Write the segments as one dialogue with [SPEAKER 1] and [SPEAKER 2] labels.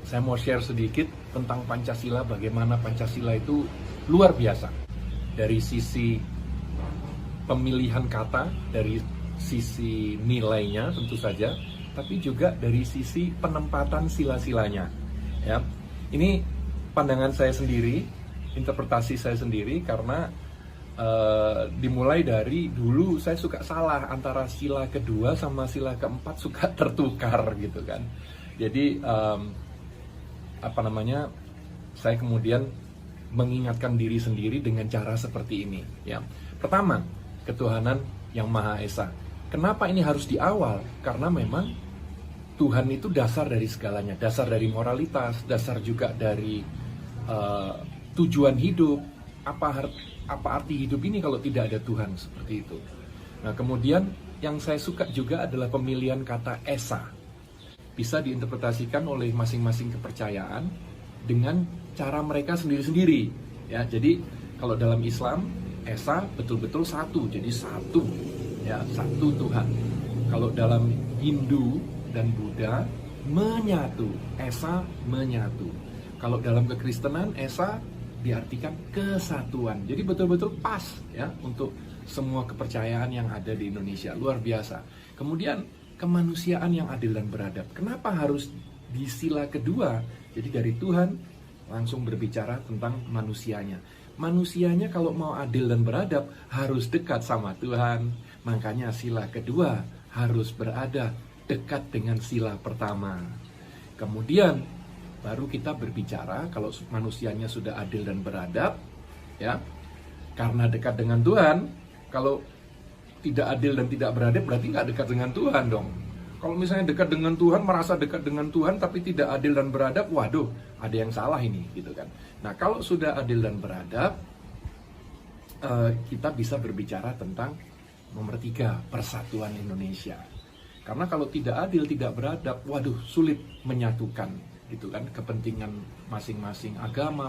[SPEAKER 1] Saya mau share sedikit tentang Pancasila, bagaimana Pancasila itu luar biasa. Dari sisi pemilihan kata, dari sisi nilainya tentu saja, tapi juga dari sisi penempatan sila-silanya. Ya, ini pandangan saya sendiri, interpretasi saya sendiri, karena dimulai dari dulu saya suka salah antara sila kedua sama sila keempat, suka tertukar gitu kan. Jadi saya kemudian mengingatkan diri sendiri dengan cara seperti ini. Ya, pertama, ketuhanan yang Maha Esa. Kenapa ini harus di awal? Karena memang Tuhan itu dasar dari segalanya, dasar dari moralitas, dasar juga dari tujuan hidup. Apa arti hidup ini kalau tidak ada Tuhan, seperti itu. Nah, kemudian yang saya suka juga adalah pemilihan kata Esa. Bisa diinterpretasikan oleh masing-masing kepercayaan dengan cara mereka sendiri-sendiri. Ya, jadi kalau dalam Islam, Esa betul-betul satu, jadi satu, ya, satu Tuhan. Kalau dalam Hindu dan Buddha, menyatu, Esa menyatu. Kalau dalam kekristenan, Esa diartikan kesatuan. Jadi betul-betul pas ya untuk semua kepercayaan yang ada di Indonesia. Luar biasa. Kemudian kemanusiaan yang adil dan beradab. Kenapa harus di sila kedua? Jadi dari Tuhan langsung berbicara tentang manusianya. Manusianya kalau mau adil dan beradab harus dekat sama Tuhan. Makanya sila kedua harus berada dekat dengan sila pertama. Kemudian baru kita berbicara kalau manusianya sudah adil dan beradab, ya, karena dekat dengan Tuhan. Kalau tidak adil dan tidak beradab berarti nggak dekat dengan Tuhan dong. Kalau misalnya dekat dengan Tuhan, merasa dekat dengan Tuhan tapi tidak adil dan beradab, waduh, ada yang salah ini, gitu kan. Nah, kalau sudah adil dan beradab, kita bisa berbicara tentang nomor 3, persatuan Indonesia. Karena kalau tidak adil, tidak beradab, waduh, sulit menyatukan, gitu kan, kepentingan masing-masing agama,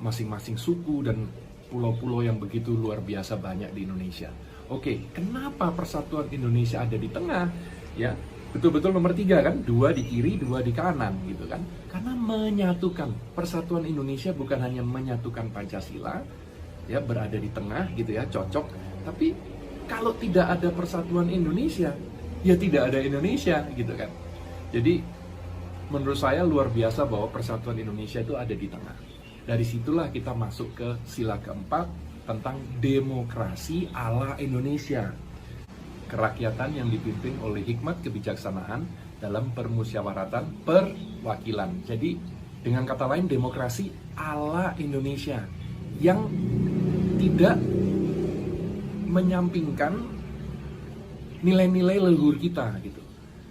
[SPEAKER 1] masing-masing suku dan pulau-pulau yang begitu luar biasa banyak di Indonesia. Oke, kenapa persatuan Indonesia ada di tengah? Ya, betul-betul nomor 3 kan, 2 di kiri, 2 di kanan, gitu kan. Karena menyatukan. Persatuan Indonesia bukan hanya menyatukan Pancasila, ya, berada di tengah, gitu ya, cocok. Tapi kalau tidak ada persatuan Indonesia, ya tidak ada Indonesia, gitu kan. Jadi menurut saya luar biasa bahwa persatuan Indonesia itu ada di tengah. Dari situlah kita masuk ke sila keempat tentang demokrasi ala Indonesia. Kerakyatan yang dipimpin oleh hikmat kebijaksanaan dalam permusyawaratan perwakilan. Jadi dengan kata lain, demokrasi ala Indonesia yang tidak menyampingkan nilai-nilai leluhur kita, gitu.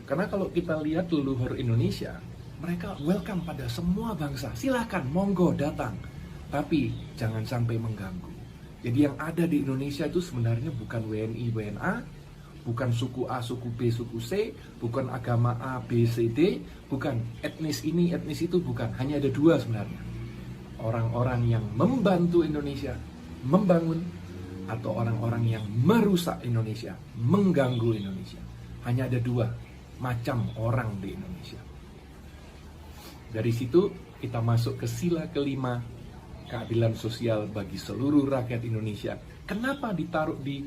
[SPEAKER 1] Karena kalau kita lihat leluhur Indonesia, mereka welcome pada semua bangsa. Silahkan, monggo datang. Tapi jangan sampai mengganggu. Jadi yang ada di Indonesia itu sebenarnya bukan WNI, WNA, bukan suku A, suku B, suku C, bukan agama A, B, C, D, bukan etnis ini, etnis itu, bukan. Hanya ada 2 sebenarnya. Orang-orang yang membantu Indonesia membangun, atau orang-orang yang merusak Indonesia, mengganggu Indonesia. Hanya ada 2 macam orang di Indonesia. Dari situ kita masuk ke sila kelima, keadilan sosial bagi seluruh rakyat Indonesia. Kenapa ditaruh di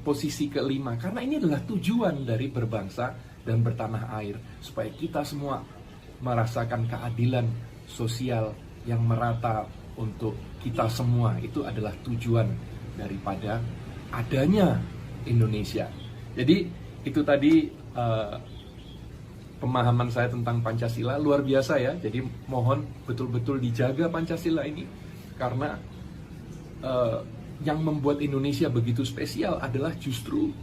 [SPEAKER 1] posisi kelima? Karena ini adalah tujuan dari berbangsa dan bertanah air, supaya kita semua merasakan keadilan sosial yang merata untuk kita semua. Itu adalah tujuan daripada adanya Indonesia. Jadi itu tadi pemahaman saya tentang Pancasila, luar biasa ya. Jadi mohon betul-betul dijaga Pancasila ini, karena yang membuat Indonesia begitu spesial adalah justru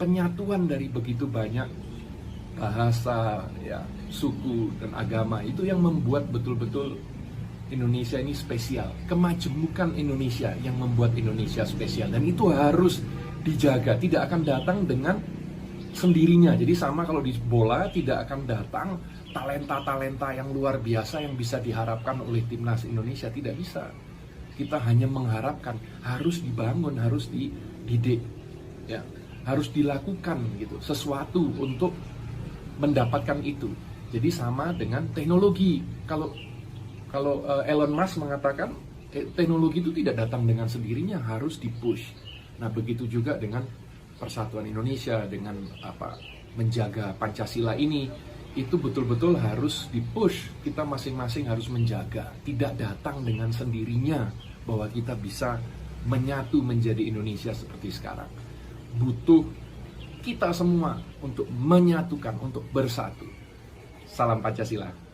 [SPEAKER 1] penyatuan dari begitu banyak bahasa, ya, suku dan agama. Itu yang membuat betul-betul Indonesia ini spesial. Kemajemukan Indonesia yang membuat Indonesia spesial, dan itu harus dijaga. Tidak akan datang dengan sendirinya. Jadi sama kalau di bola, tidak akan datang talenta-talenta yang luar biasa yang bisa diharapkan oleh timnas Indonesia. Tidak bisa. Kita hanya mengharapkan, harus dibangun, harus dididik, ya. harus dilakukan gitu, sesuatu untuk mendapatkan itu. Jadi sama dengan teknologi. Kalau Elon Musk mengatakan teknologi itu tidak datang dengan sendirinya, harus dipush. Nah, begitu juga dengan persatuan Indonesia, dengan menjaga Pancasila ini, itu betul-betul harus dipush. Kita masing-masing harus menjaga, tidak datang dengan sendirinya bahwa kita bisa menyatu menjadi Indonesia seperti sekarang. Butuh kita semua untuk menyatukan, untuk bersatu. Salam Pancasila.